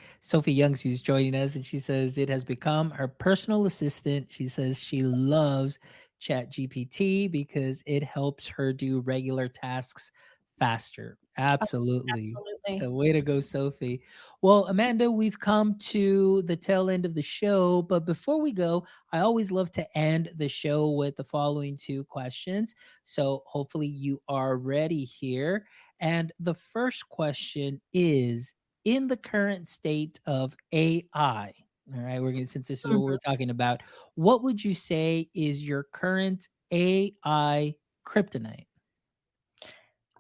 Youngs, who's joining us, and she says it has become her personal assistant. She says she loves Chat GPT because it helps her do regular tasks faster. Absolutely. Absolutely. So way to go, Sophie. Well, Amanda, we've come to the tail end of the show, but before we go, I always love to end the show with the following two questions. So hopefully you are ready here. And the first question is, in the current state of AI, all right, we're going to, since this is what we're talking about, what would you say is your current AI kryptonite?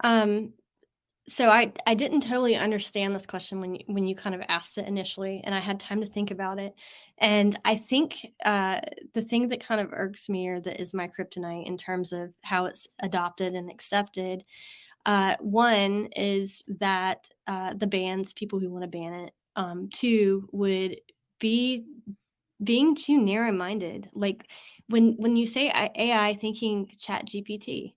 Um, so I didn't totally understand this question when you kind of asked it initially, and I had time to think about it. And I think the thing that kind of irks me, or that is my kryptonite in terms of how it's adopted and accepted, one is that the bans, people who want to ban it, two would be being too narrow-minded. Like when you say AI, thinking Chat GPT.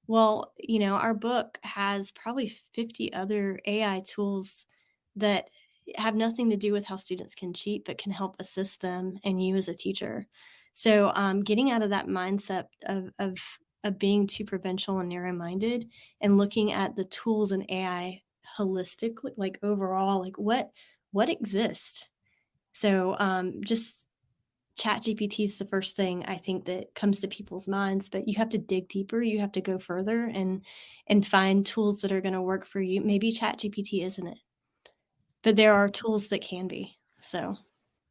Well, our book has probably 50 other AI tools that have nothing to do with how students can cheat, but can help assist them and you as a teacher. So, getting out of that mindset of being too provincial and narrow-minded, and looking at the tools in AI holistically, like overall, like what exists. So, just ChatGPT is the first thing I think that comes to people's minds, but you have to dig deeper. You have to go further and find tools that are going to work for you. Maybe ChatGPT isn't it, but there are tools that can be. So,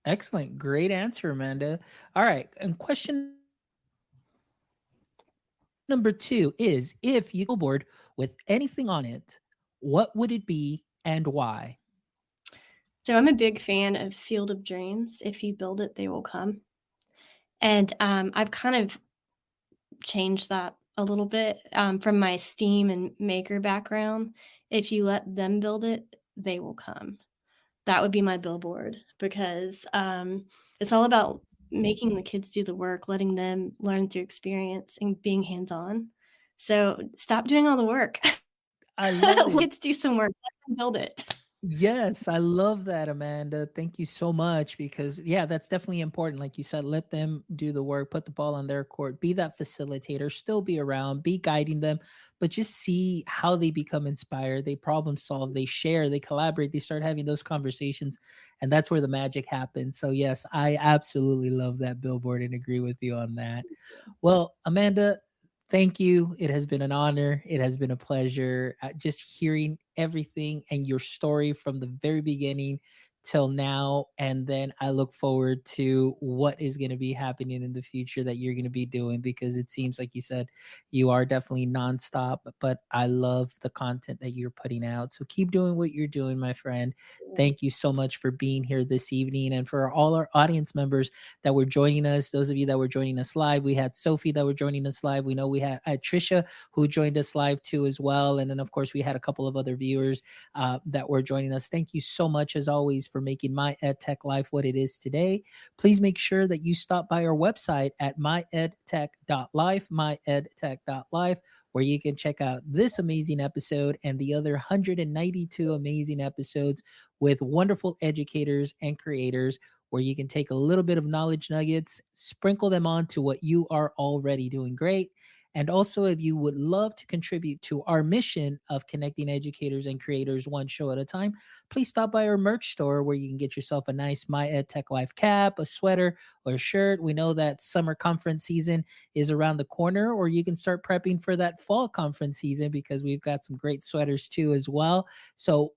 Excellent. Great answer, Amanda. All right. And question number two is, if you billboard with anything on it, what would it be and why? so I'm a big fan of Field of Dreams. If you build it, they will come. And I've kind of changed that a little bit from my Steam and Maker background. If you let them build it, they will come. That would be my billboard, because it's all about making the kids do the work, letting them learn through experience and being hands-on. So stop doing all the work. I love it. Let's do some work. Let them build it. Yes, I love that, Amanda. Thank you so much, because yeah, that's definitely important. Like you said, let them do the work, put the ball on their court, be that facilitator, still be around, be guiding them, but just see how they become inspired, they problem solve, they share, they collaborate, they start having those conversations, and that's where the magic happens. So yes, I absolutely love that billboard and agree with you on that. Well, Amanda, thank you. It has been an honor. It has been a pleasure, just hearing everything and your story from the very beginning till now. And then I look forward to what is going to be happening in the future that you're going to be doing, because it seems like you said you are definitely nonstop. But I love the content that you're putting out. So keep doing what you're doing, my friend. Thank you so much for being here this evening. And for all our audience members that were joining us, those of you that were joining us live, we had Sophie that were joining us live. We know we had Trisha, who joined us live too as well. And then of course we had a couple of other viewers that were joining us. Thank you so much as always for making My EdTech Life what it is today. Please make sure that you stop by our website at myedtech.life, myedtech.life, where you can check out this amazing episode and the other 192 amazing episodes with wonderful educators and creators, where you can take a little bit of knowledge nuggets, sprinkle them on to what you are already doing great, And also, if you would love to contribute to our mission of connecting educators and creators one show at a time, please stop by our merch store where you can get yourself a nice My Ed Tech Life cap, a sweater, or a shirt. We know that summer conference season is around the corner, or you can start prepping for that fall conference season because we've got some great sweaters too as well. So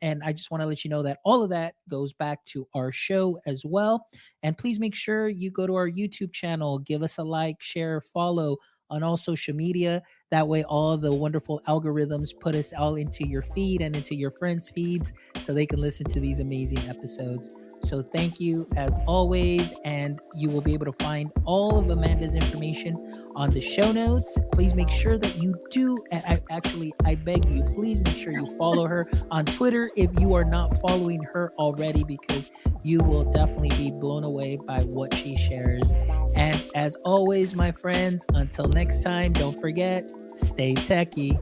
and I just want to let you know that all of that goes back to our show as well. And please make sure you go to our YouTube channel, give us a like, share, follow on all social media. That way, all the wonderful algorithms put us all into your feed and into your friends' feeds so they can listen to these amazing episodes. So thank you as always, and you will be able to find all of Amanda's information on the show notes. Please make sure that you do, I beg you, please make sure you follow her on Twitter if you are not following her already, because you will definitely be blown away by what she shares. And as always, my friends, until next time, don't forget, stay techie.